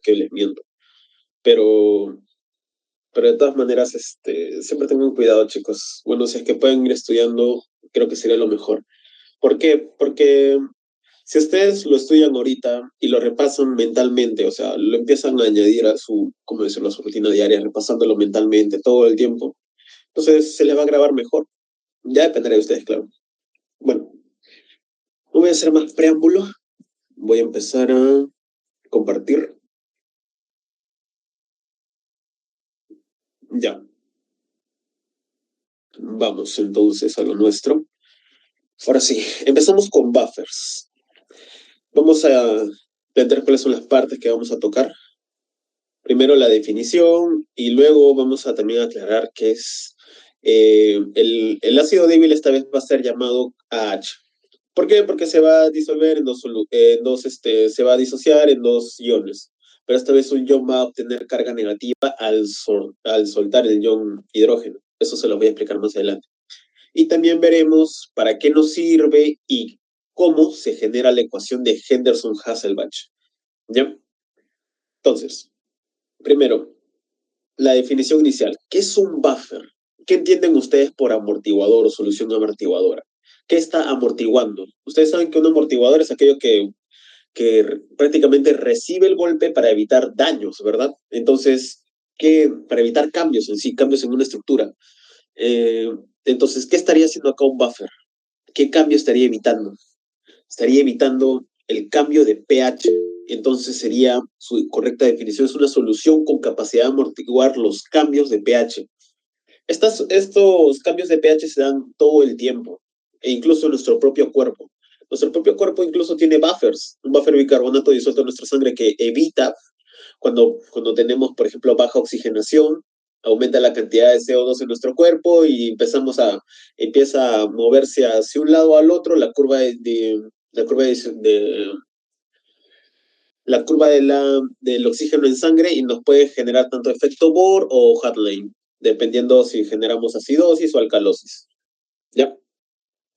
que les miento. Pero, pero de todas maneras, siempre tengan cuidado, chicos. Bueno, si es que pueden ir estudiando, creo que sería lo mejor. ¿Por qué? Porque si ustedes lo estudian ahorita y lo repasan mentalmente, o sea, lo empiezan a añadir a su, ¿cómo decirlo?, a su rutina diaria, repasándolo mentalmente todo el tiempo, entonces se les va a grabar mejor. Ya dependerá de ustedes, claro. Bueno, no voy a hacer más preámbulo. Voy a empezar a compartir. Ya, vamos entonces a lo nuestro. Ahora sí, empezamos con buffers. Vamos a entender cuáles son las partes que vamos a tocar. Primero la definición y luego vamos a también aclarar qué es el ácido débil. Esta vez va a ser llamado AH. ¿Por qué? Porque se va a disolver en se va a disociar en dos iones. Pero esta vez un ion va a obtener carga negativa al soltar el ion hidrógeno. Eso se lo voy a explicar más adelante. Y también veremos para qué nos sirve y cómo se genera la ecuación de Henderson-Hasselbalch. ¿Ya? Entonces, primero, la definición inicial. ¿Qué es un buffer? ¿Qué entienden ustedes por amortiguador o solución amortiguadora? ¿Qué está amortiguando? Ustedes saben que un amortiguador es aquello que prácticamente recibe el golpe para evitar daños, ¿verdad? Entonces, para evitar cambios en sí, cambios en una estructura. Eh, entonces, ¿qué estaría haciendo acá un buffer? ¿Qué cambio estaría evitando? Estaría evitando el cambio de pH. Entonces sería, su correcta definición, es una solución con capacidad de amortiguar los cambios de pH. Estos cambios de pH se dan todo el tiempo, e incluso en nuestro propio cuerpo. Nuestro propio cuerpo incluso tiene buffers, un buffer bicarbonato disuelto en nuestra sangre que evita cuando tenemos, por ejemplo, baja oxigenación, aumenta la cantidad de CO2 en nuestro cuerpo y empieza a moverse hacia un lado al otro la curva del oxígeno en sangre y nos puede generar tanto efecto Bohr o Hartley, dependiendo si generamos acidosis o alcalosis. ¿Ya?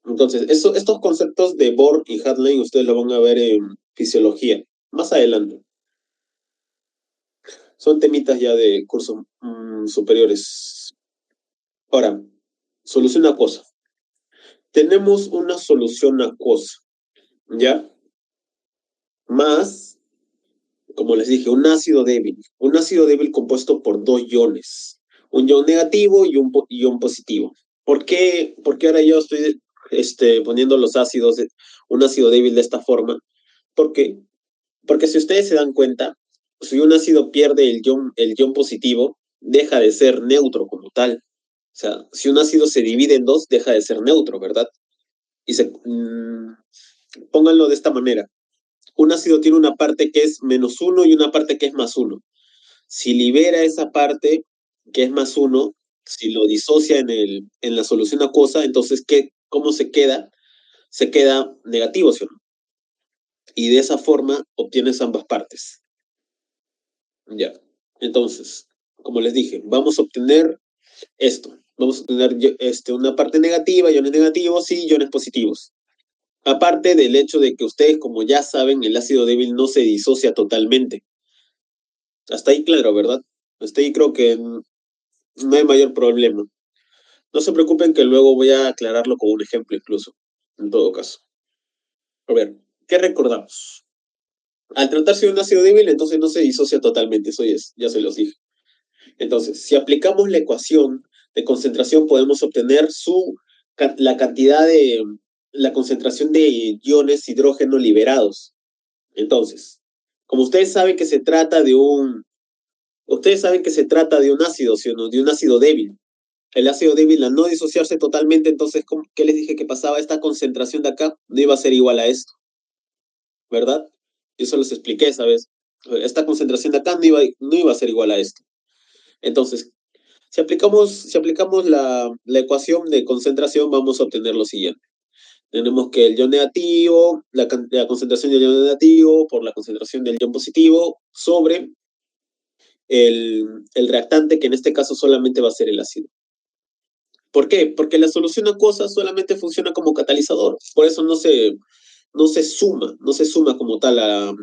Entonces, estos conceptos de Bohr y Hartley ustedes lo van a ver en fisiología, más adelante. Son temitas ya de cursos superiores. Ahora, solución acuosa. Tenemos una solución acuosa, ¿ya? Más, como les dije, un ácido débil. Un ácido débil compuesto por dos iones. Un ion negativo y un ion positivo. ¿Por qué? Porque ahora yo estoy poniendo un ácido débil de esta forma. ¿Por qué? Porque si ustedes se dan cuenta, si un ácido pierde el ion positivo, deja de ser neutro como tal. O sea, si un ácido se divide en dos, deja de ser neutro, ¿verdad? Pónganlo de esta manera. Un ácido tiene una parte que es -1 y una parte que es +1. Si libera esa parte que es +1, si lo disocia en la solución acuosa, entonces, ¿cómo se queda? Se queda negativo, ¿sí o no? Y de esa forma obtienes ambas partes. Ya. Entonces, como les dije, vamos a obtener esto. Vamos a tener una parte negativa, iones negativos y iones positivos. Aparte del hecho de que ustedes, como ya saben, el ácido débil no se disocia totalmente. Hasta ahí claro, ¿verdad? Hasta ahí creo que no hay mayor problema. No se preocupen que luego voy a aclararlo con un ejemplo incluso, en todo caso. A ver, ¿qué recordamos? Al tratarse de un ácido débil, entonces no se disocia totalmente, ya se los dije. Entonces, si aplicamos la ecuación de concentración, podemos obtener la concentración de iones hidrógeno liberados. Entonces, como ustedes saben que se trata de un ácido, ¿sí o no? De un ácido débil. El ácido débil, al no disociarse totalmente, entonces, ¿qué les dije que pasaba? Esta concentración de acá no iba a ser igual a esto, ¿verdad? Yo se los expliqué, ¿sabes? Esta concentración de acá no iba a ser igual a esto. Entonces, si aplicamos la ecuación de concentración, vamos a obtener lo siguiente. Tenemos que el ion negativo, la concentración del ion negativo por la concentración del ion positivo sobre el reactante, que en este caso solamente va a ser el ácido. ¿Por qué? Porque la solución acuosa solamente funciona como catalizador. Por eso no se suma como tal a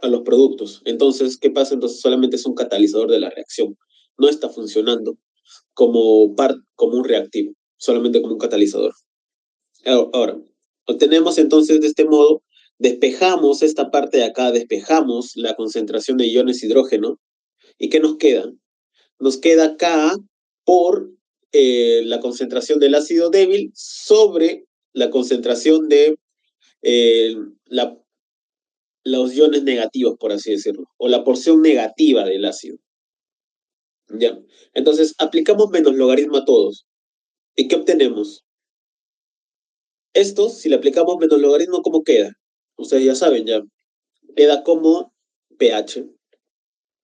a los productos. Entonces, ¿qué pasa? Entonces solamente es un catalizador de la reacción. No está funcionando como un reactivo, solamente como un catalizador. Ahora, obtenemos entonces de este modo, despejamos esta parte de acá, despejamos la concentración de iones hidrógeno. ¿Y qué nos queda? Nos queda acá por la concentración del ácido débil sobre la concentración de eh, la, los iones negativos, por así decirlo, o la porción negativa del ácido. ¿Ya? Entonces, aplicamos menos logaritmo a todos. ¿Y qué obtenemos? Esto, si le aplicamos menos logaritmo, ¿cómo queda? Ustedes ya saben, ya. Queda como pH.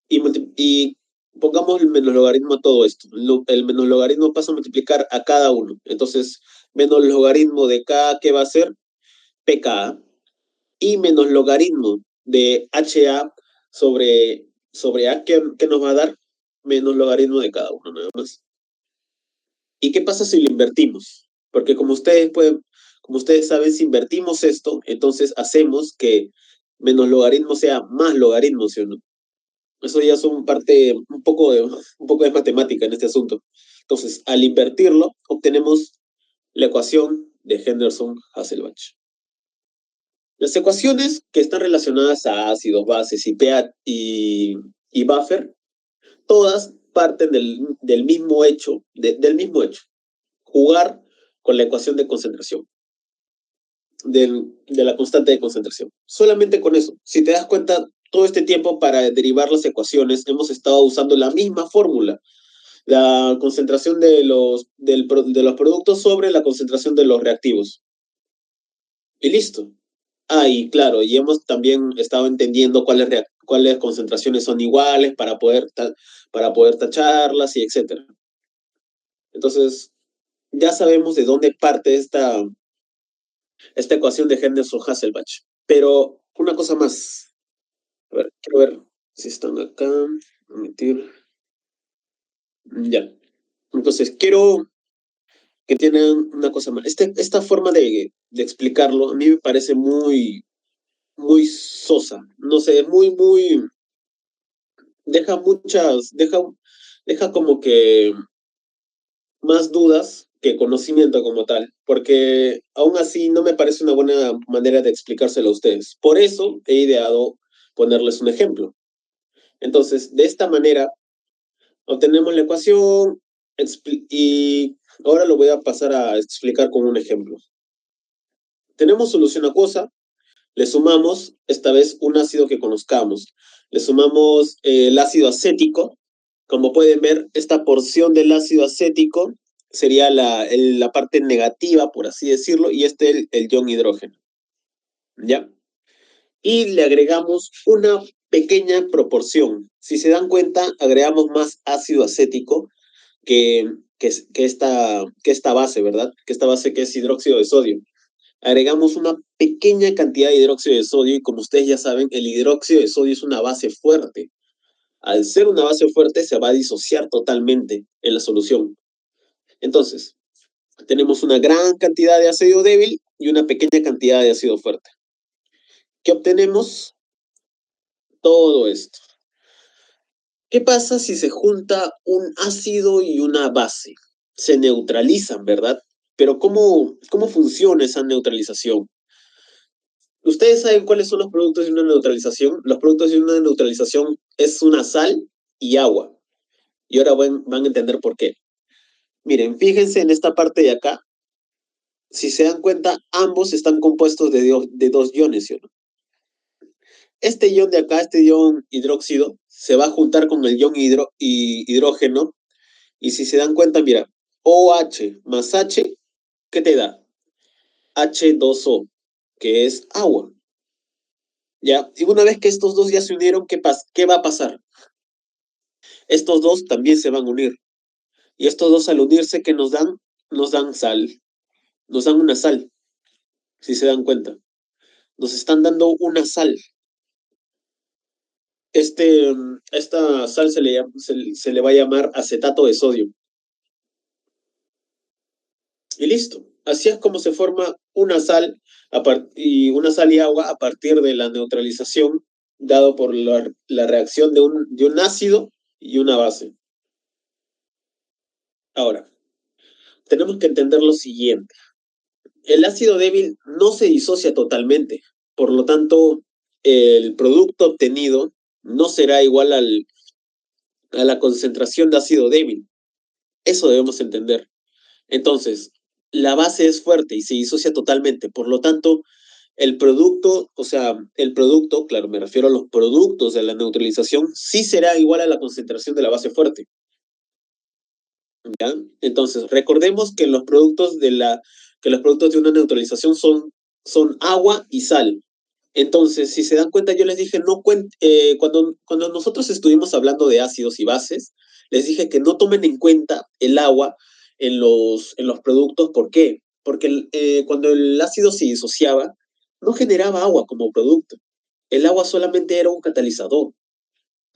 Y pongamos el menos logaritmo a todo esto. El menos logaritmo pasa a multiplicar a cada uno. Entonces, menos logaritmo de K, ¿qué va a ser? pKa. Y menos logaritmo de HA sobre A, ¿qué nos va a dar? Menos logaritmo de cada uno, nada más. ¿Y qué pasa si lo invertimos? Porque como ustedes saben, si invertimos esto, entonces hacemos que menos logaritmo sea más logaritmo, ¿sí o no? Eso ya son un poco de matemática en este asunto. Entonces, al invertirlo, obtenemos la ecuación de Henderson-Hasselbalch. Las ecuaciones que están relacionadas a ácidos, bases y pH y buffer, todas parten del mismo hecho, del mismo hecho, jugar con la ecuación de concentración, de la constante de concentración. Solamente con eso. Si te das cuenta, todo este tiempo para derivar las ecuaciones hemos estado usando la misma fórmula, la concentración de los productos sobre la concentración de los reactivos. Y listo. Y claro, y hemos también estado entendiendo cuáles concentraciones son iguales para poder tacharlas y etcétera. Entonces, ya sabemos de dónde parte esta ecuación de Henderson-Hasselbalch. Pero una cosa más. A ver, quiero ver si están acá. Omitir. Ya. Entonces, quiero que tienen una cosa más. Esta forma de explicarlo a mí me parece muy, muy sosa. No sé, muy, deja muchas, deja como que más dudas que conocimiento como tal, porque aún así no me parece una buena manera de explicárselo a ustedes. Por eso he ideado ponerles un ejemplo. Entonces, de esta manera, obtenemos la ecuación y ahora lo voy a pasar a explicar con un ejemplo. Tenemos solución acuosa, le sumamos esta vez un ácido que conozcamos. Le sumamos el ácido acético. Como pueden ver, esta porción del ácido acético sería la parte negativa, por así decirlo, y el ion hidrógeno. ¿Ya? Y le agregamos una pequeña proporción. Si se dan cuenta, agregamos más ácido acético que esta base, ¿verdad? Que esta base que es hidróxido de sodio. Agregamos una pequeña cantidad de hidróxido de sodio y como ustedes ya saben, el hidróxido de sodio es una base fuerte. Al ser una base fuerte se va a disociar totalmente en la solución. Entonces, tenemos una gran cantidad de ácido débil y una pequeña cantidad de ácido fuerte. ¿Qué obtenemos? Todo esto. ¿Qué pasa si se junta un ácido y una base? Se neutralizan, ¿verdad? Pero ¿cómo funciona esa neutralización? ¿Ustedes saben cuáles son los productos de una neutralización? Los productos de una neutralización es una sal y agua. Y ahora van a entender por qué. Miren, fíjense en esta parte de acá. Si se dan cuenta, ambos están compuestos de dos iones, ¿sí o no? Este ion de acá, este ion hidróxido, se va a juntar con el ion hidrógeno. Y si se dan cuenta, mira, OH más H, ¿qué te da? H2O, que es agua. ¿Ya? Y una vez que estos dos ya se unieron, ¿qué va a pasar? Estos dos también se van a unir. Y estos dos al unirse, ¿qué nos dan? Nos dan sal. Nos dan una sal, si se dan cuenta. Nos están dando una sal. Esta sal se le va a llamar acetato de sodio. Y listo. Así es como se forma una sal y agua a partir de la neutralización dado por la reacción de un ácido y una base. Ahora, tenemos que entender lo siguiente. El ácido débil no se disocia totalmente, por lo tanto, el producto obtenido no será igual a la concentración de ácido débil. Eso debemos entender. Entonces, la base es fuerte y se disocia totalmente, por lo tanto, el producto, o sea, el producto, claro, me refiero a los productos de la neutralización, sí será igual a la concentración de la base fuerte. ¿Ya? Entonces, recordemos que que los productos de una neutralización son agua y sal. Entonces, si se dan cuenta, yo les dije, cuando nosotros estuvimos hablando de ácidos y bases, les dije que no tomen en cuenta el agua en los productos. ¿Por qué? Porque cuando el ácido se disociaba, no generaba agua como producto. El agua solamente era un catalizador.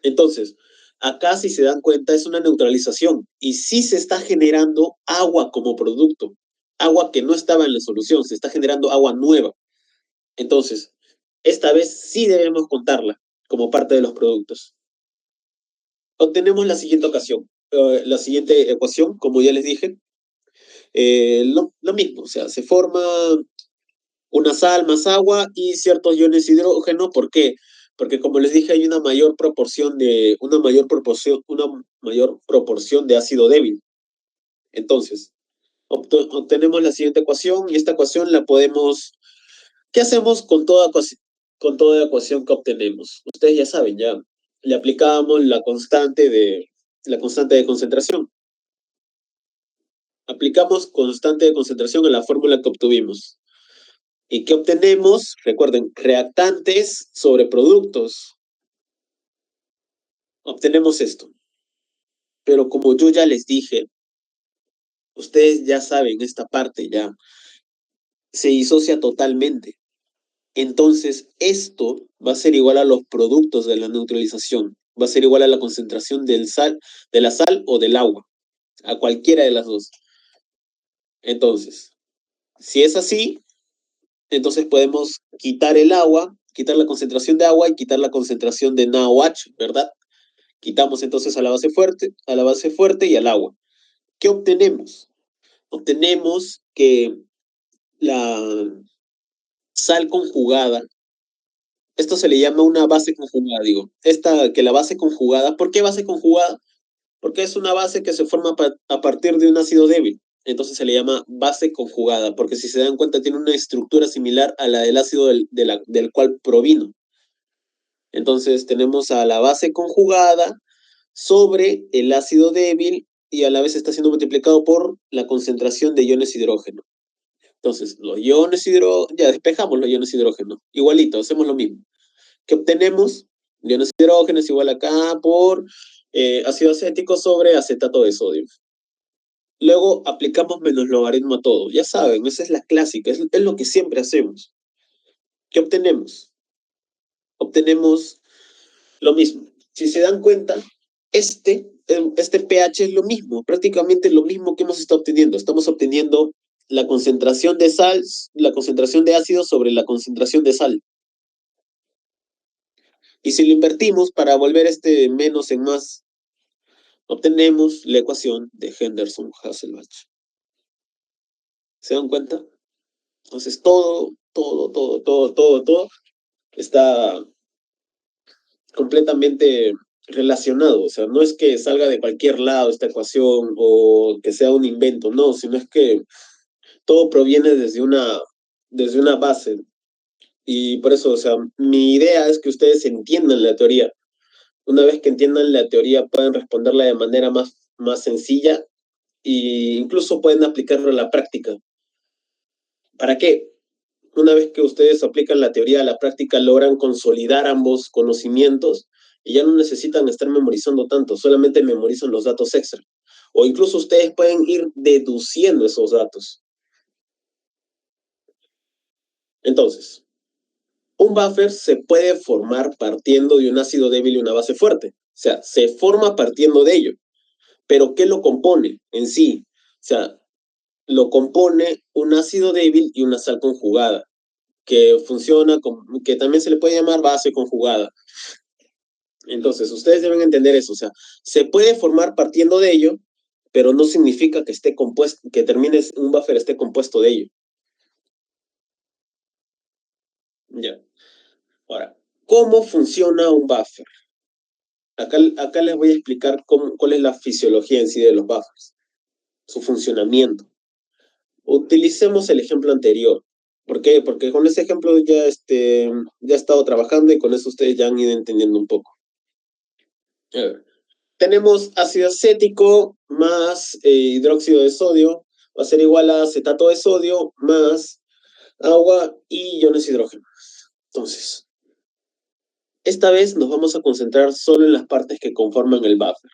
Entonces, acá si se dan cuenta es una neutralización y sí se está generando agua como producto, agua que no estaba en la solución, se está generando agua nueva. Entonces, esta vez sí debemos contarla como parte de los productos. Obtenemos la siguiente ecuación, como ya les dije, lo mismo, o sea, se forma una sal más agua y ciertos iones de hidrógeno. ¿Por qué? Porque como les dije, hay una mayor proporción de ácido débil. Entonces, obtenemos la siguiente ecuación y esta ecuación la podemos. ¿Qué hacemos con toda ecuación que obtenemos? Ustedes ya saben, ya le aplicamos la constante de concentración. Aplicamos constante de concentración a la fórmula que obtuvimos. ¿Y qué obtenemos? Recuerden, reactantes sobre productos. Obtenemos esto. Pero como yo ya les dije, ustedes ya saben esta parte ya, se disocia totalmente. Entonces, esto va a ser igual a los productos de la neutralización. Va a ser igual a la concentración de la sal o del agua, a cualquiera de las dos. Entonces, si es así, entonces podemos quitar el agua, quitar la concentración de agua y quitar la concentración de NaOH, ¿verdad? Quitamos entonces a la base fuerte y al agua. ¿Qué obtenemos? Obtenemos que la sal conjugada, esto se le llama una base conjugada, digo, que la base conjugada, ¿por qué base conjugada? Porque es una base que se forma a partir de un ácido débil. Entonces se le llama base conjugada, porque si se dan cuenta tiene una estructura similar a la del ácido del cual provino. Entonces tenemos a la base conjugada sobre el ácido débil y a la vez está siendo multiplicado por la concentración de iones hidrógeno. Entonces, ya despejamos los iones hidrógeno. Igualito, hacemos lo mismo. ¿Qué obtenemos? Iones hidrógeno es igual acá por ácido acético sobre acetato de sodio. Luego aplicamos menos logaritmo a todo. Ya saben, esa es la clásica, es lo que siempre hacemos. ¿Qué obtenemos? Obtenemos lo mismo. Si se dan cuenta, este pH es lo mismo, prácticamente lo mismo que hemos estado obteniendo. Estamos obteniendo la concentración de sal, la concentración de ácido sobre la concentración de sal. Y si lo invertimos para volver este menos en más, obtenemos la ecuación de Henderson-Hasselbalch. ¿Se dan cuenta? Entonces todo está completamente relacionado. O sea, no es que salga de cualquier lado esta ecuación o que sea un invento, no, sino es que todo proviene desde una base. Y por eso, o sea, mi idea es que ustedes entiendan la teoría. Una vez que entiendan la teoría, pueden responderla de manera más sencilla e incluso pueden aplicarlo a la práctica. ¿Para qué? Una vez que ustedes aplican la teoría a la práctica, logran consolidar ambos conocimientos y ya no necesitan estar memorizando tanto, solamente memorizan los datos extra. O incluso ustedes pueden ir deduciendo esos datos. Entonces, un buffer se puede formar partiendo de un ácido débil y una base fuerte. O sea, se forma partiendo de ello. Pero ¿qué lo compone en sí? O sea, lo compone un ácido débil y una sal conjugada. que funciona, que también se le puede llamar base conjugada. Entonces, ustedes deben entender eso, o sea, se puede formar partiendo de ello, pero no significa que esté compuesto, que termine un buffer esté compuesto de ello. Ya. Ahora, ¿cómo funciona un buffer? Acá les voy a explicar cuál es la fisiología en sí de los buffers, su funcionamiento. Utilicemos el ejemplo anterior. ¿Por qué? Porque con ese ejemplo ya he estado trabajando y con eso ustedes ya han ido entendiendo un poco. A ver, tenemos ácido acético más hidróxido de sodio, va a ser igual a acetato de sodio más agua y iones hidrógeno. Entonces, esta vez nos vamos a concentrar solo en las partes que conforman el buffer.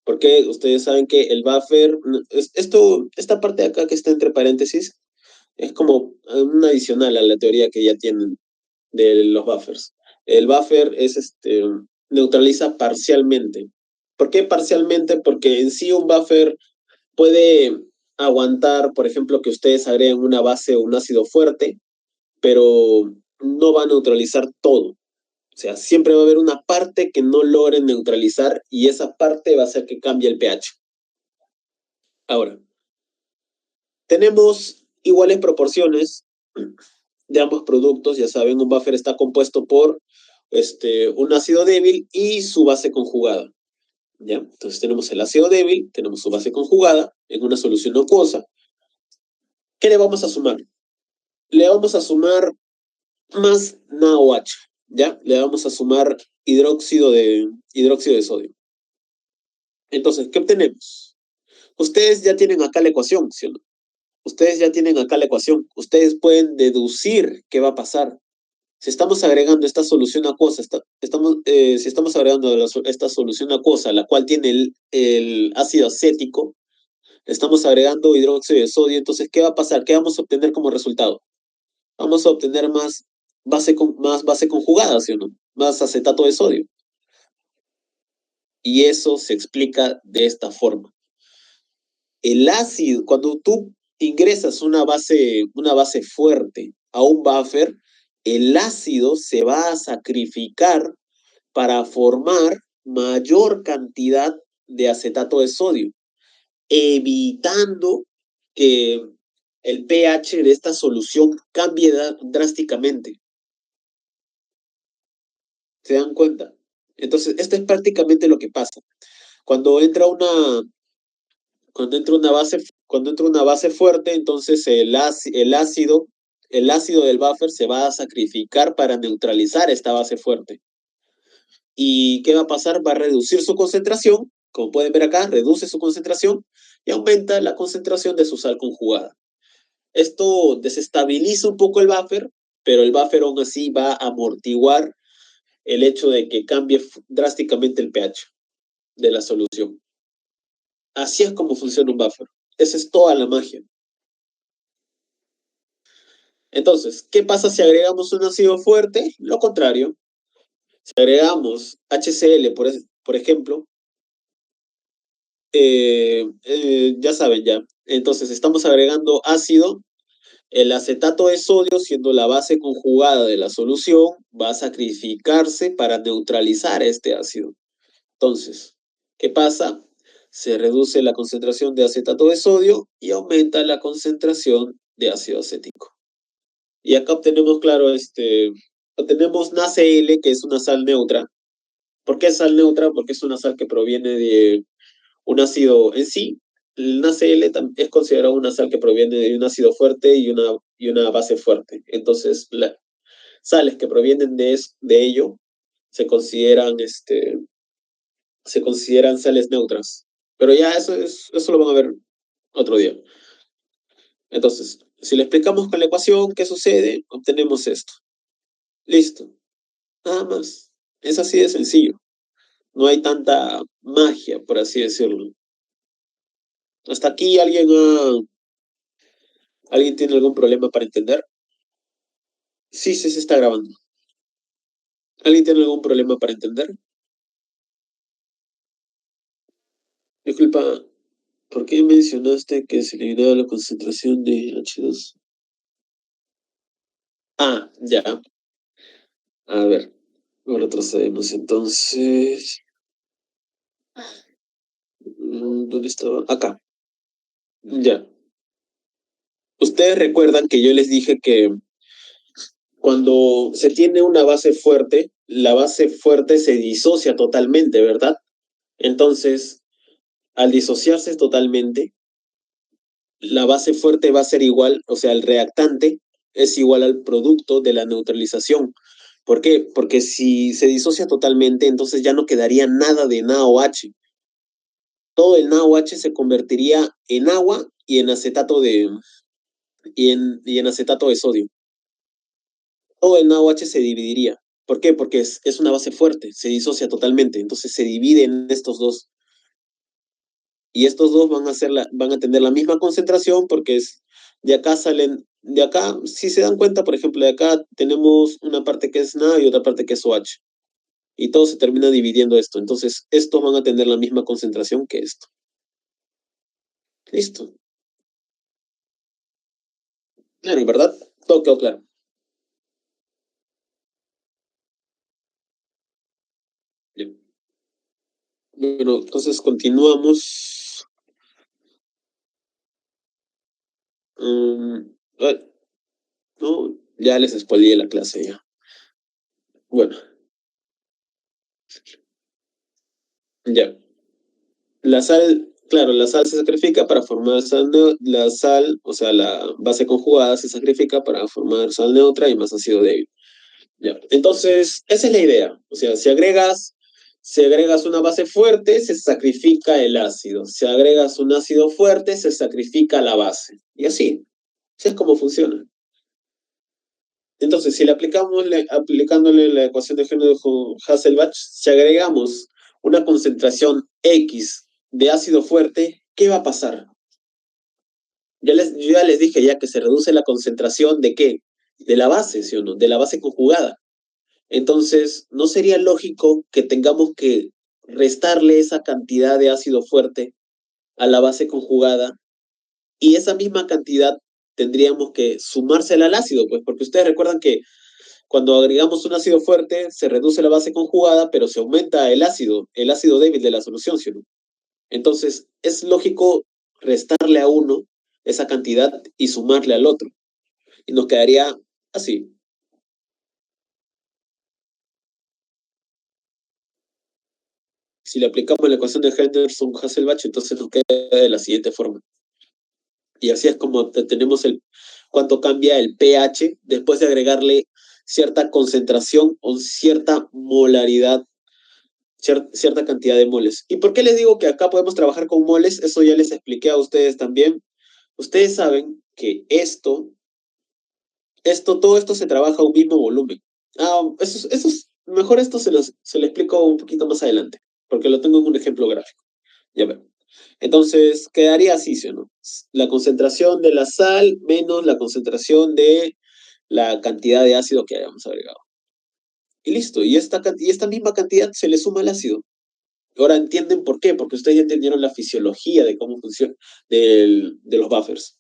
Porque ustedes saben que el buffer, esta parte de acá que está entre paréntesis, es como un adicional a la teoría que ya tienen de los buffers. El buffer neutraliza parcialmente. ¿Por qué parcialmente? Porque en sí un buffer puede aguantar, por ejemplo, que ustedes agreguen una base o un ácido fuerte, pero no va a neutralizar todo. O sea, siempre va a haber una parte que no logren neutralizar y esa parte va a hacer que cambie el pH. Ahora, tenemos iguales proporciones de ambos productos. Ya saben, un buffer está compuesto por un ácido débil y su base conjugada. ¿Ya? Entonces tenemos el ácido débil, tenemos su base conjugada en una solución acuosa. ¿Qué le vamos a sumar? Le vamos a sumar más NaOH, ¿ya? Le vamos a sumar hidróxido de sodio. Entonces, ¿qué obtenemos? Ustedes ya tienen acá la ecuación, ¿sí o no? Ustedes ya tienen acá la ecuación. Ustedes pueden deducir qué va a pasar. Si estamos agregando esta solución acuosa, si estamos agregando esta solución acuosa, la cual tiene el ácido acético, estamos agregando hidróxido de sodio, entonces, ¿qué va a pasar? ¿Qué vamos a obtener como resultado? Vamos a obtener más base conjugada, ¿sí o no? Más acetato de sodio. Y eso se explica de esta forma. El ácido, cuando tú ingresas una base fuerte a un buffer, el ácido se va a sacrificar para formar mayor cantidad de acetato de sodio, evitando que el pH de esta solución cambie drásticamente. ¿Se dan cuenta? Entonces, esto es prácticamente lo que pasa. Cuando entra una, cuando entra una base fuerte, entonces el ácido del buffer se va a sacrificar para neutralizar esta base fuerte. ¿Y qué va a pasar? Va a reducir su concentración, como pueden ver acá, reduce su concentración y aumenta la concentración de su sal conjugada. Esto desestabiliza un poco el buffer, pero el buffer aún así va a amortiguar el hecho de que cambie drásticamente el pH de la solución. Así es como funciona un buffer. Esa es toda la magia. Entonces, ¿qué pasa si agregamos un ácido fuerte? Lo contrario. Si agregamos HCl, por ejemplo, ya saben ya. Entonces, estamos agregando ácido. El acetato de sodio, siendo la base conjugada de la solución, va a sacrificarse para neutralizar este ácido. Entonces, ¿qué pasa? Se reduce la concentración de acetato de sodio y aumenta la concentración de ácido acético. Y acá obtenemos, claro, obtenemos NaCl, que es una sal neutra. ¿Por qué es sal neutra? Porque es una sal que proviene de un ácido en sí. El NaCl es considerado una sal que proviene de un ácido fuerte y una base fuerte. Entonces, las sales que provienen de ello se consideran, se consideran sales neutras. Pero ya eso lo van a ver otro día. Entonces, si le explicamos con la ecuación qué sucede, obtenemos esto. Listo. Nada más. Es así de sencillo. No hay tanta magia, por así decirlo. Hasta aquí ¿alguien tiene algún problema para entender? Sí, sí se está grabando. ¿Alguien tiene algún problema para entender? Disculpa, ¿por qué mencionaste que se eliminaba la concentración de H2? Ah, ya. A ver, retrocedemos entonces. ¿Dónde estaba? Acá. Ya. Ustedes recuerdan que yo les dije que cuando se tiene una base fuerte, la base fuerte se disocia totalmente, ¿verdad? Entonces, al disociarse totalmente, la base fuerte va a ser igual, o sea, el reactante es igual al producto de la neutralización. ¿Por qué? Porque si se disocia totalmente, entonces ya no quedaría nada de NaOH. Todo el NaOH se convertiría en agua y en y en acetato de sodio. Todo el NaOH se dividiría. ¿Por qué? Porque es una base fuerte, se disocia totalmente, entonces se divide en estos dos. Y estos dos van a tener la misma concentración porque de acá salen, de acá, si se dan cuenta, por ejemplo, de acá tenemos una parte que es Na y otra parte que es OH. Y todo se termina dividiendo esto. Entonces, estos van a tener la misma concentración que esto. Listo. Claro, ¿verdad? Todo quedó claro. Bien. Bueno, entonces continuamos. Ay, no, ya les spoileé la clase ya. Bueno, ya. La sal, claro, la sal se sacrifica para formar la sal, o sea, la base conjugada se sacrifica para formar sal neutra y más ácido débil. Ya. Entonces, esa es la idea. O sea, si agregas una base fuerte, se sacrifica el ácido. Si agregas un ácido fuerte, se sacrifica la base. Y así es como funciona. Entonces, si le aplicándole la ecuación de Hasselbalch, si agregamos una concentración X de ácido fuerte, ¿qué va a pasar? Yo ya les dije ya que se reduce la concentración de qué? De la base, ¿sí o no? De la base conjugada. Entonces, ¿no sería lógico que tengamos que restarle esa cantidad de ácido fuerte a la base conjugada y esa misma cantidad tendríamos que sumársela al ácido? Pues porque ustedes recuerdan que cuando agregamos un ácido fuerte se reduce la base conjugada, pero se aumenta el ácido débil de la solución, ¿sí o no? Entonces, es lógico restarle a uno esa cantidad y sumarle al otro. Y nos quedaría así. Si le aplicamos la ecuación de Henderson-Hasselbalch, entonces nos queda de la siguiente forma. Y así es como tenemos cuánto cambia el pH después de agregarle cierta concentración o cierta molaridad, cierta cantidad de moles. ¿Y por qué les digo que acá podemos trabajar con moles? Eso ya les expliqué a ustedes también. Ustedes saben que todo esto se trabaja a un mismo volumen. Mejor esto se lo explico un poquito más adelante, porque lo tengo en un ejemplo gráfico. Ya ver. Entonces, quedaría así, ¿sí o no? La concentración de la sal menos la concentración de la cantidad de ácido que hayamos agregado. Y listo. Y esta misma cantidad se le suma al ácido. Ahora entienden por qué, porque ustedes ya entendieron la fisiología de cómo funciona de los buffers.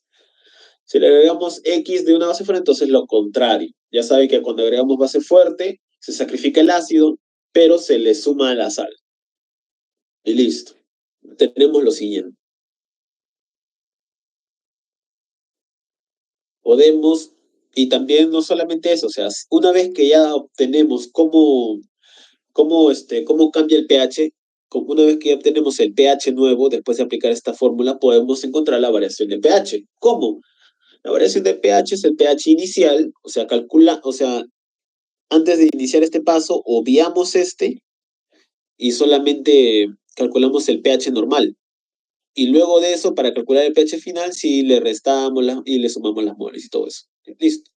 Si le agregamos X de una base fuerte, entonces lo contrario. Ya saben que cuando agregamos base fuerte, se sacrifica el ácido, pero se le suma a la sal. Y listo. Tenemos lo siguiente. Podemos, y también no solamente eso, o sea, una vez que ya obtenemos cómo cambia el pH, una vez que ya obtenemos el pH nuevo, después de aplicar esta fórmula, podemos encontrar la variación de pH. ¿Cómo? La variación de pH es el pH inicial, o sea, antes de iniciar este paso, obviamos y solamente calculamos el pH normal. Y luego de eso, para calcular el pH final, sí le restamos y le sumamos las moles y todo eso. Listo.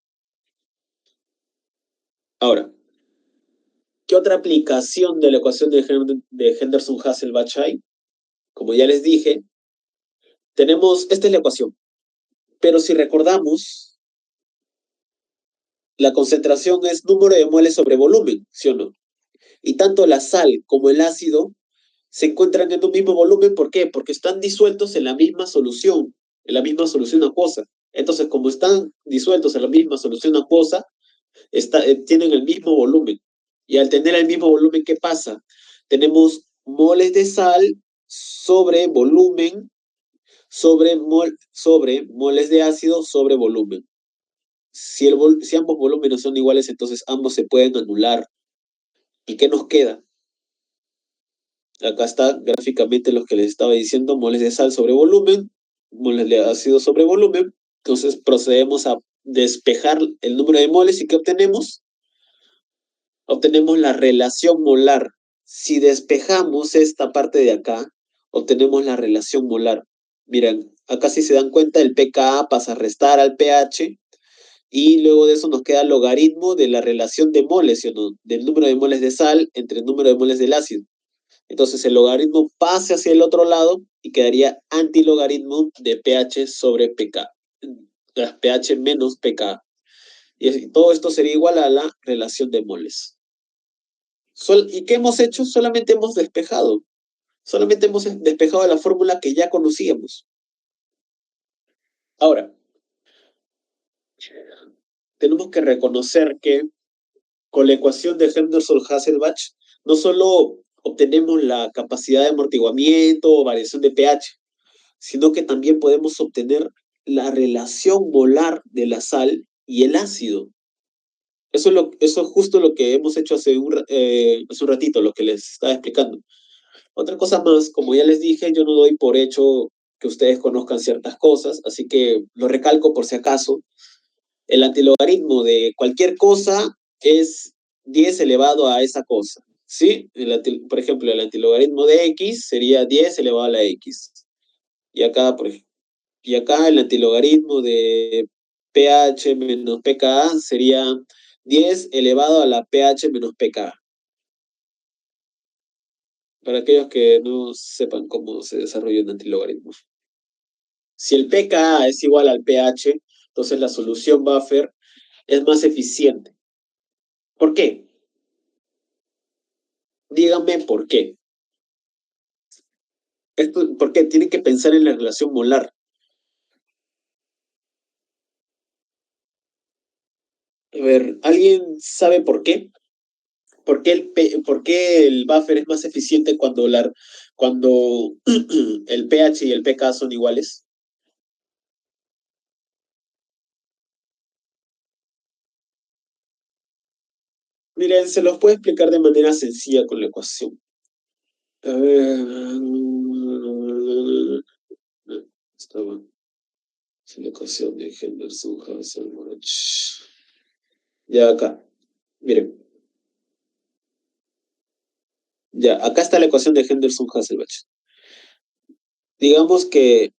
Ahora, ¿qué otra aplicación de la ecuación de Henderson-Hasselbalch hay? Como ya les dije, esta es la ecuación, pero si recordamos, la concentración es número de moles sobre volumen, ¿sí o no? Y tanto la sal como el ácido se encuentran en un mismo volumen, ¿por qué? Porque están disueltos en la misma solución acuosa. Entonces, como están disueltos en la misma solución acuosa, tienen el mismo volumen. Y al tener el mismo volumen, ¿qué pasa? Tenemos moles de sal sobre volumen, sobre moles de ácido sobre volumen. Si ambos volúmenes son iguales, entonces ambos se pueden anular. ¿Y qué nos queda? Acá está gráficamente lo que les estaba diciendo, moles de sal sobre volumen, moles de ácido sobre volumen. Entonces procedemos a despejar el número de moles y ¿qué obtenemos? Obtenemos la relación molar. Si despejamos esta parte de acá, obtenemos la relación molar. Miren, acá si se dan cuenta, el pKa pasa a restar al pH y luego de eso nos queda el logaritmo de la relación de moles, ¿sí o no? Del número de moles de sal entre el número de moles del ácido. Entonces el logaritmo pase hacia el otro lado y quedaría antilogaritmo de pH sobre pK. pH menos pK. Y todo esto sería igual a la relación de moles. ¿Y qué hemos hecho? Solamente hemos despejado. Solamente hemos despejado la fórmula que ya conocíamos. Ahora, tenemos que reconocer que con la ecuación de Henderson-Hasselbalch no solo obtenemos la capacidad de amortiguamiento o variación de pH, sino que también podemos obtener la relación molar de la sal y el ácido. Eso es justo lo que hemos hecho hace un ratito, lo que les estaba explicando. Otra cosa más, como ya les dije, yo no doy por hecho que ustedes conozcan ciertas cosas, así que lo recalco por si acaso. El antilogaritmo de cualquier cosa es 10 elevado a esa cosa, ¿sí? Por ejemplo, el antilogaritmo de x sería 10 elevado a la x. Y acá, y acá el antilogaritmo de pH menos pKa sería 10 elevado a la pH menos pKa. Para aquellos que no sepan cómo se desarrolla un antilogaritmo. Si el pKa es igual al pH, entonces la solución buffer es más eficiente. ¿Por qué? Díganme por qué. Porque tienen que pensar en la relación molar. A ver, ¿alguien sabe por qué? ¿Por qué el buffer es más eficiente cuando el pH y el pK son iguales? Miren, se los puedo explicar de manera sencilla con la ecuación. A ver. Estaba. Es la ecuación de Henderson-Hasselbalch. Ya acá. Miren. Ya, acá está la ecuación de Henderson-Hasselbalch. Digamos que,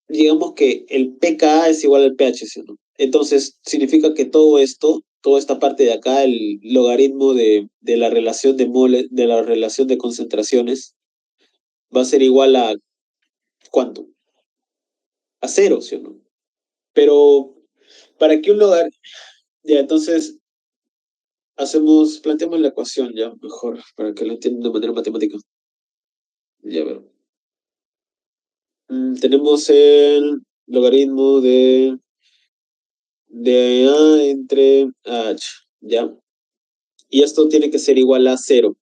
digamos que el pKa es igual al pH, ¿sí o no? Entonces, significa que todo esto, toda esta parte de acá, el logaritmo de la relación de moles, de la relación de concentraciones, va a ser igual a ¿cuánto? A cero, ¿sí o no? Pero, ¿para qué un lugar? Ya, entonces, planteamos la ecuación ya, mejor, para que lo entiendan de manera matemática. Ya, ver. Tenemos el logaritmo de A entre H, ¿ya? Y esto tiene que ser igual a cero.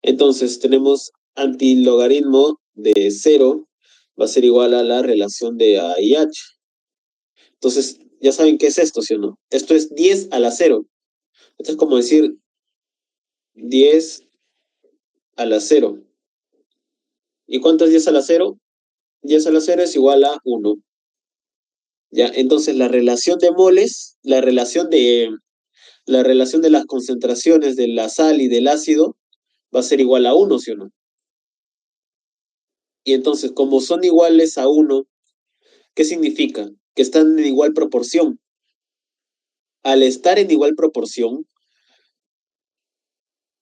Entonces, tenemos antilogaritmo de cero, va a ser igual a la relación de A y H. Entonces, ya saben qué es esto, ¿sí o no? Esto es 10 a la cero. Esto es como decir 10 a la cero. ¿Y cuánto es 10 a la cero? 10 a la cero es igual a 1. ¿Ya? Entonces, la relación de moles, la relación de las concentraciones de la sal y del ácido va a ser igual a 1, ¿sí o no? Y entonces, como son iguales a 1, ¿qué significa? Que están en igual proporción. Al estar en igual proporción,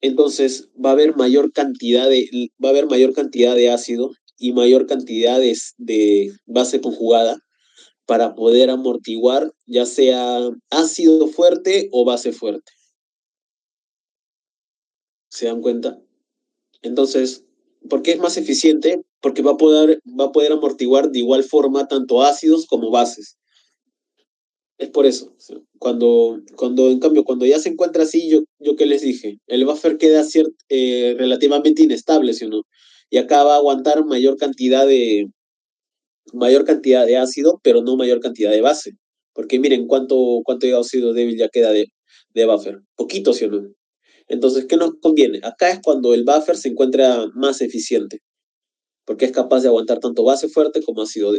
entonces va a haber mayor cantidad de ácido y mayor cantidad de base conjugada para poder amortiguar ya sea ácido fuerte o base fuerte. ¿Se dan cuenta? Entonces, ¿por qué es más eficiente? Porque va a poder amortiguar de igual forma tanto ácidos como bases. Es por eso. ¿Sí? Cuando en cambio, cuando ya se encuentra así, yo qué les dije, el buffer queda relativamente inestable, ¿sí o no? Y acá va a aguantar mayor cantidad de ácido, pero no mayor cantidad de base. Porque miren cuánto ácido débil ya queda de buffer. Poquito, ¿sí o no? Entonces, ¿qué nos conviene? Acá es cuando el buffer se encuentra más eficiente, porque es capaz de aguantar tanto base fuerte como ácido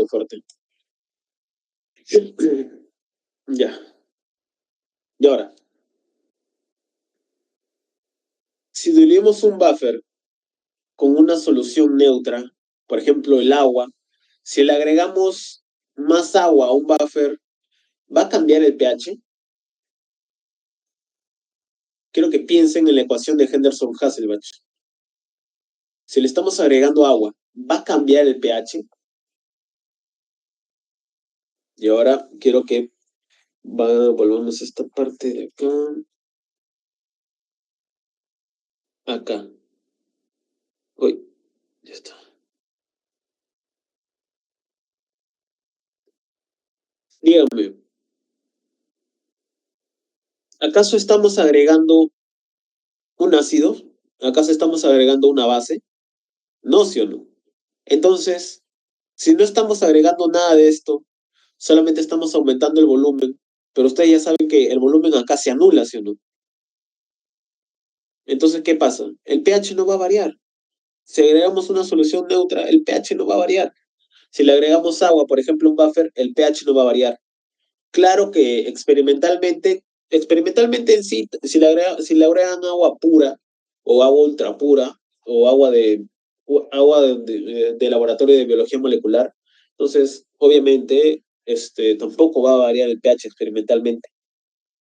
fuerte. Ya. Y ahora, si diluimos un buffer con una solución neutra, por ejemplo el agua, si le agregamos más agua a un buffer, ¿va a cambiar el pH? Quiero que piensen en la ecuación de Henderson-Hasselbalch. Si le estamos agregando agua, ¿va a cambiar el pH? Y ahora quiero que volvamos a esta parte de acá, acá. Uy, ya está. Díganme, ¿acaso estamos agregando un ácido? ¿Acaso estamos agregando una base? No, sí o no. Entonces, si no estamos agregando nada de esto, solamente estamos aumentando el volumen, pero ustedes ya saben que el volumen acá se anula, ¿sí o no? Entonces, ¿qué pasa? El pH no va a variar. Si agregamos una solución neutra, el pH no va a variar. Si le agregamos agua, por ejemplo, un buffer, el pH no va a variar. Claro que experimentalmente en sí, si le agregan agua pura o agua ultra pura o agua de laboratorio de biología molecular, entonces obviamente tampoco va a variar el pH experimentalmente.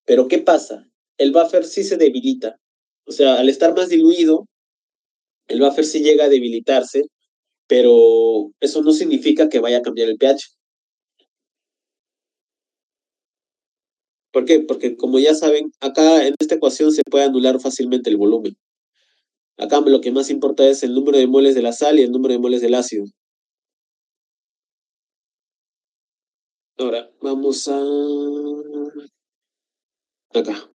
Pero ¿qué pasa? El buffer sí se debilita. O sea, al estar más diluido, el buffer sí llega a debilitarse, pero eso no significa que vaya a cambiar el pH. ¿Por qué? Porque como ya saben, acá en esta ecuación se puede anular fácilmente el volumen. Acá lo que más importa es el número de moles de la sal y el número de moles del ácido. Ahora, vamos a... acá.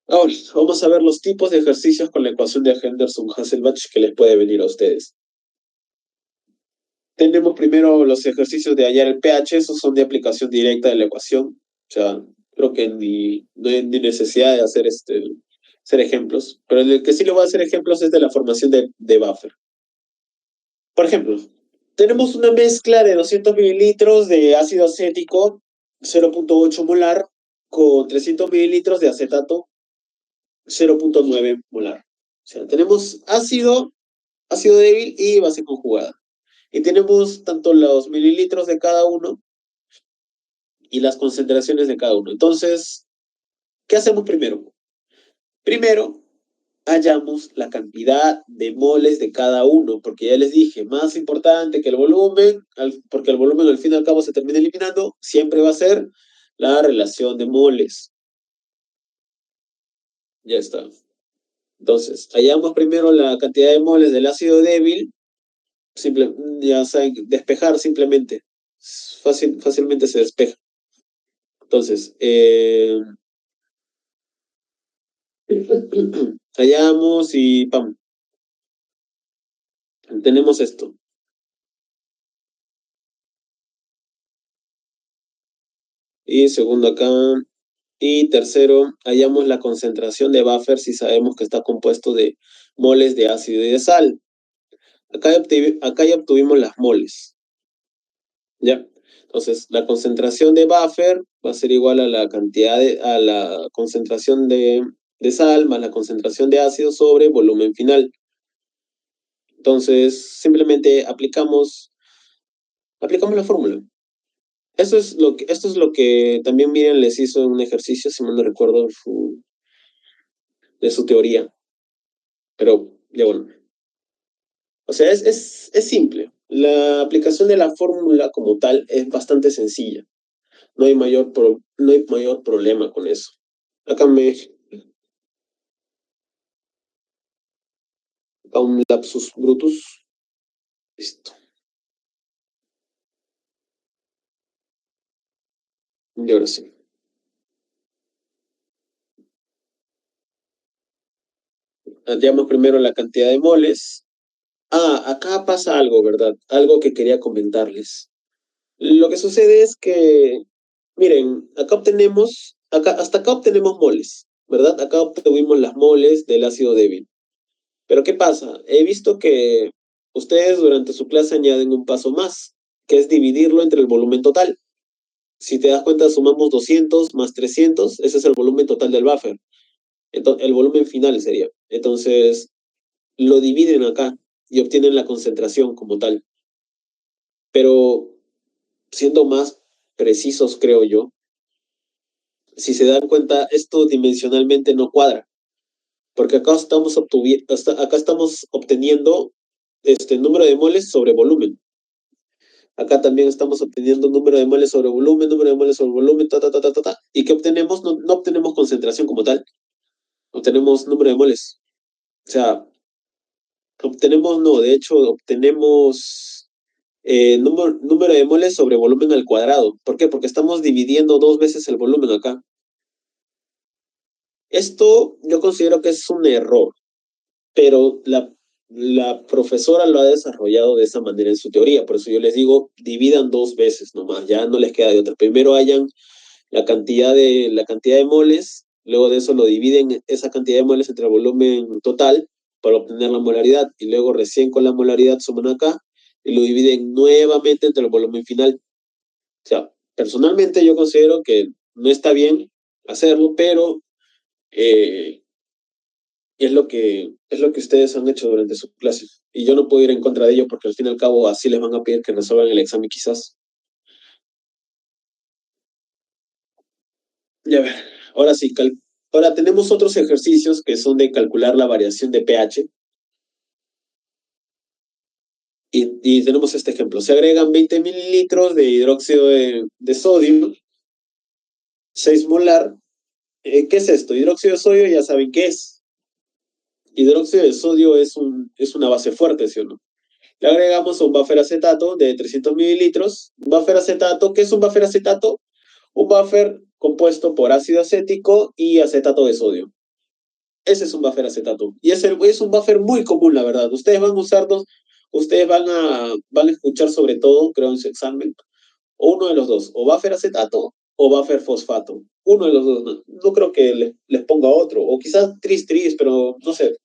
Ahora, vamos a ver los tipos de ejercicios con la ecuación de Henderson-Hasselbalch que les puede venir a ustedes. Tenemos primero los ejercicios de hallar el pH, esos son de aplicación directa de la ecuación. O sea, creo que no hay ni necesidad de hacer ejemplos. Pero el que sí le voy a hacer ejemplos es de la formación de buffer. Por ejemplo, tenemos una mezcla de 200 mililitros de ácido acético, 0,8 molar, con 300 mililitros de acetato, 0,9 molar. O sea, tenemos ácido débil y base conjugada. Y tenemos tanto los mililitros de cada uno y las concentraciones de cada uno. Entonces, ¿qué hacemos primero? Primero, hallamos la cantidad de moles de cada uno, porque ya les dije, más importante que el volumen, porque el volumen al fin y al cabo se termina eliminando, siempre va a ser la relación de moles. Ya está. Entonces, hallamos primero la cantidad de moles del ácido débil, ya saben, despejar simplemente. Fácilmente se despeja. Entonces, hallamos y ¡pam! Tenemos esto. Y segundo acá. Y tercero, hallamos la concentración de buffer si sabemos que está compuesto de moles de ácido y de sal. Acá ya obtuvimos las moles. ¿Ya? Entonces, la concentración de buffer va a ser igual a a la concentración de sal más la concentración de ácido sobre volumen final. Entonces, simplemente aplicamos la fórmula. Esto es lo que también Miriam les hizo en un ejercicio, si mal no recuerdo, de su teoría. Pero, ya bueno. O sea, es simple. La aplicación de la fórmula como tal es bastante sencilla. No hay mayor problema con eso. Acá acá un lapsus brutus. Listo. Y ahora sí. Hallamos primero la cantidad de moles. Acá pasa algo, ¿verdad? Algo que quería comentarles. Lo que sucede es que, miren, hasta acá obtenemos moles, ¿verdad? Acá obtuvimos las moles del ácido débil. Pero ¿qué pasa? He visto que ustedes durante su clase añaden un paso más, que es dividirlo entre el volumen total. Si te das cuenta, sumamos 200 más 300, ese es el volumen total del buffer. Entonces, el volumen final sería. Entonces, lo dividen acá y obtienen la concentración como tal. Pero siendo más precisos, creo yo, si se dan cuenta, esto dimensionalmente no cuadra, porque acá estamos obteniendo este número de moles sobre volumen. Acá también estamos obteniendo número de moles sobre volumen, número de moles sobre volumen, ta, ta, ta, ta, ta, ta. ¿Y qué obtenemos? No, no obtenemos concentración como tal, obtenemos número de moles. O sea, obtenemos, no, de hecho, obtenemos número de moles sobre volumen al cuadrado. ¿Por qué? Porque estamos dividiendo dos veces el volumen acá. Esto yo considero que es un error, pero la profesora lo ha desarrollado de esa manera en su teoría. Por eso yo les digo, dividan dos veces nomás, ya no les queda de otra. Primero hayan la cantidad de moles, luego de eso lo dividen esa cantidad de moles entre el volumen total para obtener la molaridad, y luego recién con la molaridad suman acá y lo dividen nuevamente entre el volumen final. O sea, personalmente yo considero que no está bien hacerlo, pero eh, es lo que ustedes han hecho durante su clase. Y yo no puedo ir en contra de ello porque al fin y al cabo así les van a pedir que resuelvan el examen quizás. Ya ver, ahora sí, ahora tenemos otros ejercicios que son de calcular la variación de pH y tenemos este ejemplo. Se agregan 20 mililitros de hidróxido de sodio, 6 molar. ¿Qué es esto? Hidróxido de sodio ya saben qué es. Hidróxido de sodio es una base fuerte, ¿sí o no? Le agregamos un buffer acetato de 300 mililitros. Un buffer acetato, ¿qué es un buffer acetato? Un buffer compuesto por ácido acético y acetato de sodio. Ese es un buffer acetato. Y es un buffer muy común, la verdad. Ustedes van a escuchar sobre todo, creo, en su examen, o uno de los dos, o buffer acetato o buffer fosfato. Uno de los dos. No creo que les ponga otro, o quizás tris, pero no sé.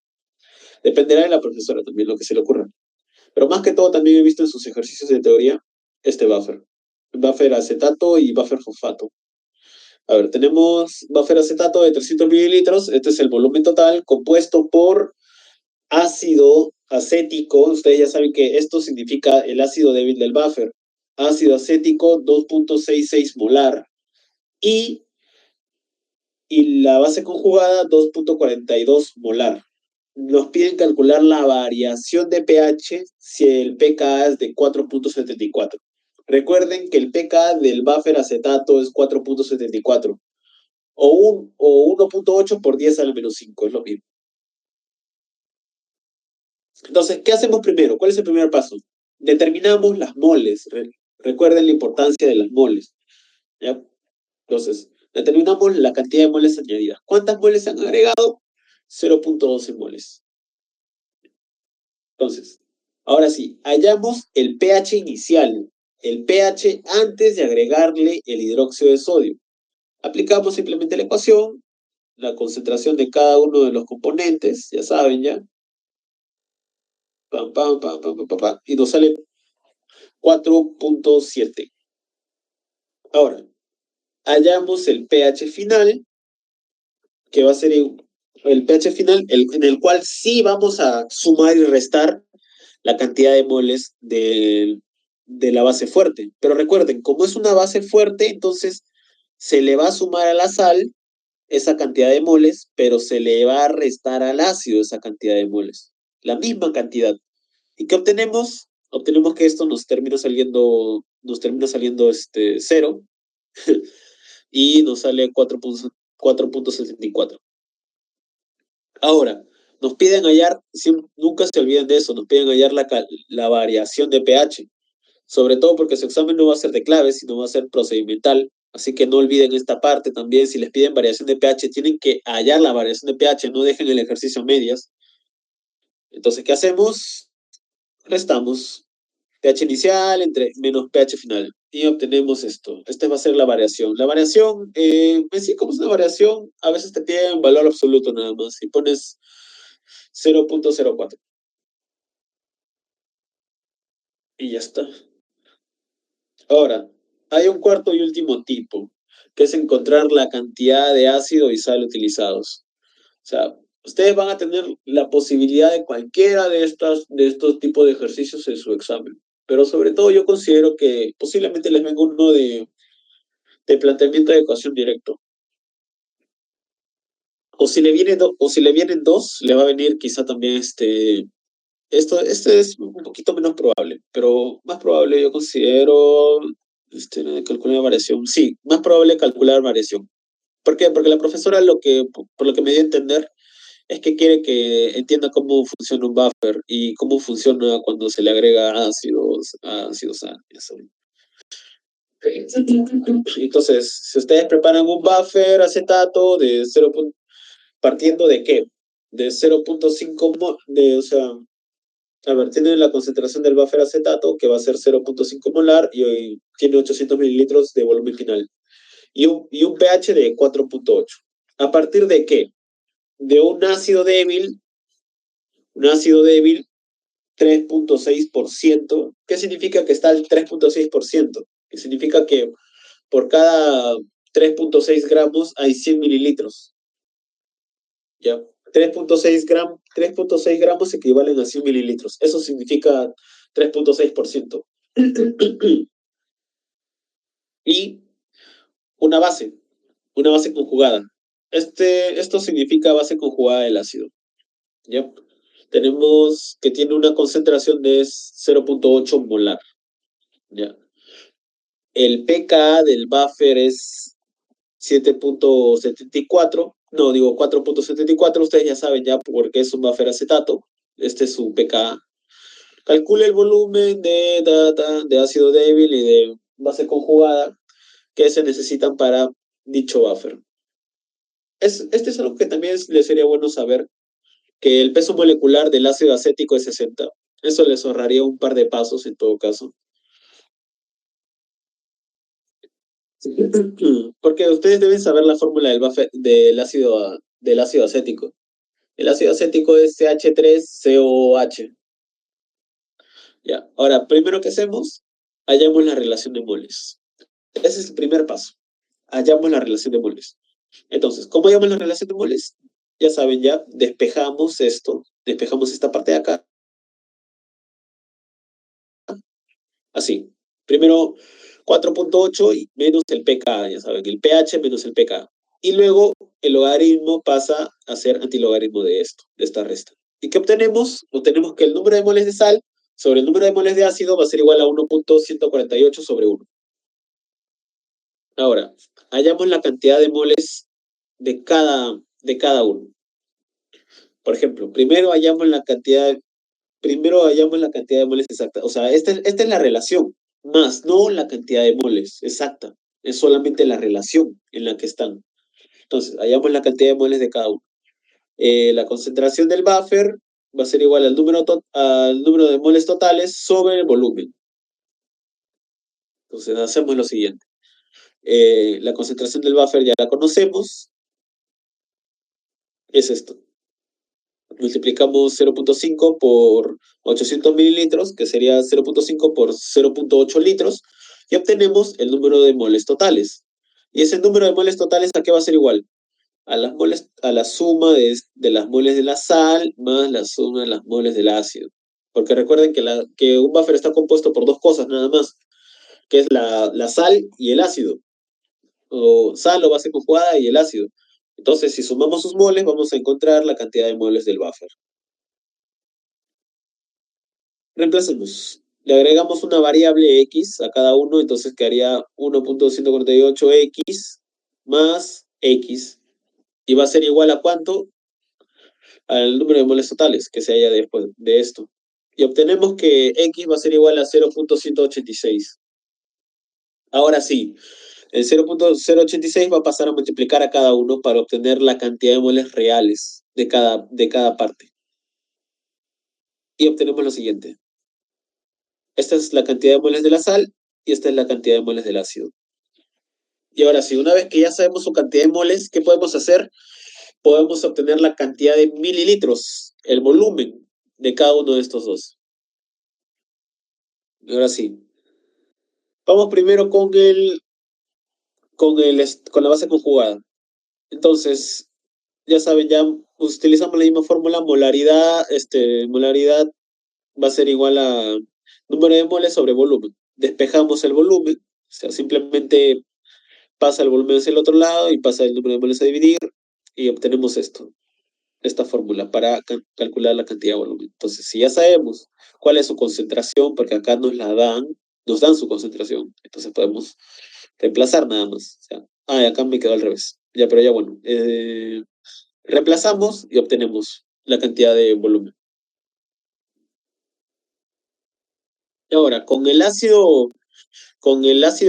Dependerá de la profesora también, lo que se le ocurra. Pero más que todo también he visto en sus ejercicios de teoría este buffer. Buffer acetato y buffer fosfato. A ver, tenemos buffer acetato de 300 mililitros. Este es el volumen total compuesto por ácido acético. Ustedes ya saben que esto significa el ácido débil del buffer. Ácido acético 2.66 molar y, y la base conjugada 2.42 molar. Nos piden calcular la variación de pH si el pKa es de 4.74. Recuerden que el pKa del buffer acetato es 4.74 o 1.8 por 10 a la menos 5, es lo mismo. Entonces, ¿qué hacemos primero? ¿Cuál es el primer paso? Determinamos las moles. Recuerden la importancia de las moles. ¿Ya? Entonces, determinamos la cantidad de moles añadidas. ¿Cuántas moles se han agregado? 0.12 moles. Entonces, ahora sí, hallamos el pH inicial, el pH antes de agregarle el hidróxido de sodio. Aplicamos simplemente la ecuación, la concentración de cada uno de los componentes, ya saben, ya. Pam, pam, pam, pam, pam, pam, pam, y nos sale 4.7. Ahora, hallamos el pH final, que va a ser el pH final, en el cual sí vamos a sumar y restar la cantidad de moles de la base fuerte. Pero recuerden, como es una base fuerte, entonces se le va a sumar a la sal esa cantidad de moles, pero se le va a restar al ácido esa cantidad de moles. La misma cantidad. ¿Y qué obtenemos? Obtenemos que esto nos termina saliendo cero y nos sale 4.74. Ahora, nos piden hallar, nunca se olviden de eso, nos piden hallar la variación de pH, sobre todo porque su examen no va a ser de claves, sino va a ser procedimental, Así que no olviden esta parte también. Si les piden variación de pH, tienen que hallar la variación de pH, no dejen el ejercicio a medias. Entonces, ¿qué hacemos? Restamos pH inicial entre menos pH final y obtenemos esto. Esta va a ser la variación. La variación, en sí, como es una variación, a veces te piden valor absoluto nada más. Si pones 0.04 y ya está. Ahora, hay un cuarto y último tipo, que es encontrar la cantidad de ácido y sal utilizados. O sea, ustedes van a tener la posibilidad de cualquiera de estos tipos de ejercicios en su examen. Pero sobre todo yo considero que posiblemente les venga uno de planteamiento de ecuación directo. O si le vienen dos, le va a venir quizá también este es un poquito menos probable, pero más probable yo considero calcular variación. Sí, más probable calcular variación. ¿Por qué? Porque la profesora por lo que me dio a entender, es que quiere que entienda cómo funciona un buffer y cómo funciona cuando se le agrega ácidos eso. Entonces, si ustedes preparan un buffer acetato de ¿partiendo de qué? De 0.5 o sea, a ver, tiene la concentración del buffer acetato, que va a ser 0.5 molar, y hoy tiene 800 mililitros de volumen final. Y un pH de 4.8. ¿A partir de qué? De un ácido débil 3.6%. ¿Qué significa que está al 3.6%? Que significa que por cada 3.6 gramos hay 100 mililitros. ¿Ya? 3.6 gramos equivalen a 100 mililitros. Eso significa 3.6%. Y una base, una base conjugada. Esto significa base conjugada del ácido. ¿Ya? Tenemos que tiene una concentración de 0.8 molar. ¿Ya? El pKa del buffer es 7.74, no, digo 4.74, ustedes ya saben ya porque es un buffer acetato, este es su pKa. Calcule el volumen de ácido débil y de base conjugada que se necesitan para dicho buffer. Este es algo que también les sería bueno saber, que el peso molecular del ácido acético es 60. Eso les ahorraría un par de pasos en todo caso. Porque ustedes deben saber la fórmula del ácido acético. El ácido acético es CH3COOH. Ya. Ahora, primero que hacemos, hallamos la relación de moles. Ese es el primer paso. Hallamos la relación de moles. Entonces, ¿cómo hallamos la relación de moles? Ya saben, ya despejamos esta parte de acá. Así. Primero 4.8 y menos el pK, ya saben, el pH menos el pK. Y luego el logaritmo pasa a ser antilogaritmo de esta resta. ¿Y qué obtenemos? Obtenemos que el número de moles de sal sobre el número de moles de ácido va a ser igual a 1.148 sobre 1. Ahora, hallamos la cantidad de moles de cada uno. Por ejemplo, primero hallamos la cantidad de moles exacta. O sea, esta es la relación, más no la cantidad de moles exacta. Es solamente la relación en la que están. Entonces, hallamos la cantidad de moles de cada uno. La concentración del buffer va a ser igual al número de moles totales sobre el volumen. Entonces, hacemos lo siguiente. La concentración del buffer ya la conocemos. Es esto. Multiplicamos 0.5 por 800 mililitros, que sería 0.5 por 0.8 litros, y obtenemos el número de moles totales. Y ese número de moles totales, ¿a qué va a ser igual? A la suma de las moles de la sal más la suma de las moles del ácido. Porque recuerden que un buffer está compuesto por dos cosas nada más, que es la sal y el ácido, o sal o base conjugada y el ácido. Entonces, si sumamos sus moles, vamos a encontrar la cantidad de moles del buffer. Reemplacemos. Le agregamos una variable x a cada uno, entonces quedaría 1.148x más x. ¿Y va a ser igual a cuánto? Al número de moles totales que se haya después de esto. Y obtenemos que x va a ser igual a 0.186. Ahora sí, El 0,086 va a pasar a multiplicar a cada uno para obtener la cantidad de moles reales de cada parte. Y obtenemos lo siguiente. Esta es la cantidad de moles de la sal y esta es la cantidad de moles del ácido. Y ahora sí, una vez que ya sabemos su cantidad de moles, ¿qué podemos hacer? Podemos obtener la cantidad de mililitros, el volumen de cada uno de estos dos. Y ahora sí, vamos primero con la base conjugada. Entonces, ya saben, ya utilizamos la misma fórmula, molaridad va a ser igual a número de moles sobre volumen. Despejamos el volumen, o sea, simplemente pasa el volumen hacia el otro lado y pasa el número de moles a dividir y obtenemos esta fórmula para calcular la cantidad de volumen. Entonces, si ya sabemos cuál es su concentración, porque acá nos dan su concentración, entonces podemos reemplazar nada más. O sea, acá me quedó al revés. Ya, pero ya bueno. Reemplazamos y obtenemos la cantidad de volumen. Y ahora, con el ácido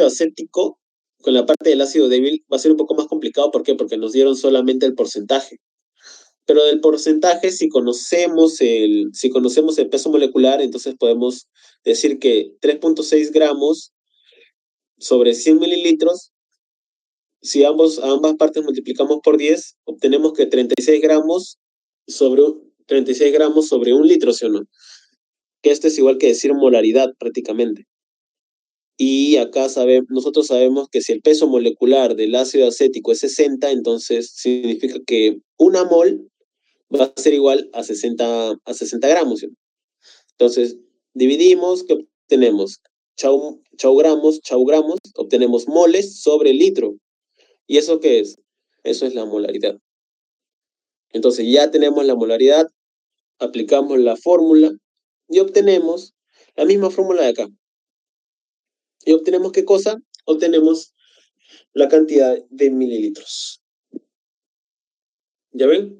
acético, con la parte del ácido débil, va a ser un poco más complicado. ¿Por qué? Porque nos dieron solamente el porcentaje. Pero del porcentaje, si conocemos el peso molecular, entonces podemos decir que 3,6 gramos sobre 100 mililitros, si ambas partes multiplicamos por 10, obtenemos que 36 gramos sobre un litro, ¿sí o no? Que esto es igual que decir molaridad prácticamente. Y acá nosotros sabemos que si el peso molecular del ácido acético es 60, entonces significa que una mol va a ser igual a 60 gramos, ¿sí? Entonces, dividimos, ¿qué obtenemos? Chau gramos, obtenemos moles sobre litro. ¿Y eso qué es? Eso es la molaridad. Entonces, ya tenemos la molaridad, aplicamos la fórmula y obtenemos la misma fórmula de acá. ¿Y obtenemos qué cosa? Obtenemos la cantidad de mililitros. ¿Ya ven?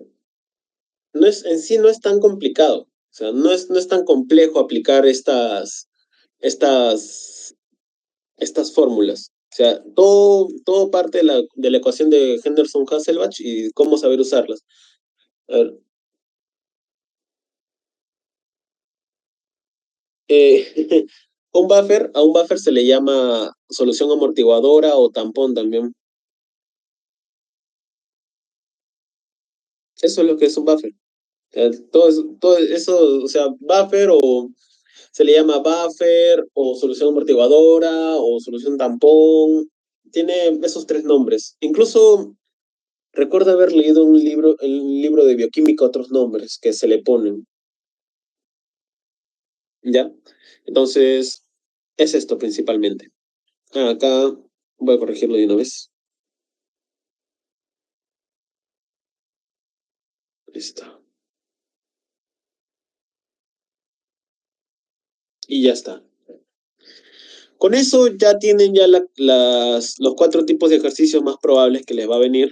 En sí no es tan complicado. O sea, no es tan complejo aplicar estas, estas fórmulas. O sea, todo parte de la ecuación de Henderson-Hasselbalch y cómo saber usarlas. A ver, a un buffer se le llama solución amortiguadora o tampón también. Eso es lo que es un buffer. O sea, todo eso, o sea, buffer o se le llama buffer o solución amortiguadora o solución tampón. Tiene esos tres nombres. Incluso recuerdo haber leído un libro de bioquímica otros nombres que se le ponen, ¿ya? Entonces, es esto principalmente. Acá voy a corregirlo de una vez. Listo. Y ya está. Con eso ya tienen ya los cuatro tipos de ejercicios más probables que les va a venir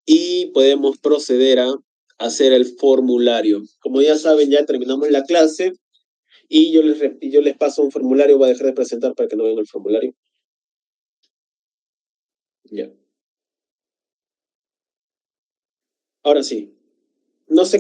y podemos proceder a hacer el formulario. Como ya saben, ya terminamos la clase y yo les paso un formulario. Voy a dejar de presentar para que no vean el formulario. Ya. Ahora sí. No sé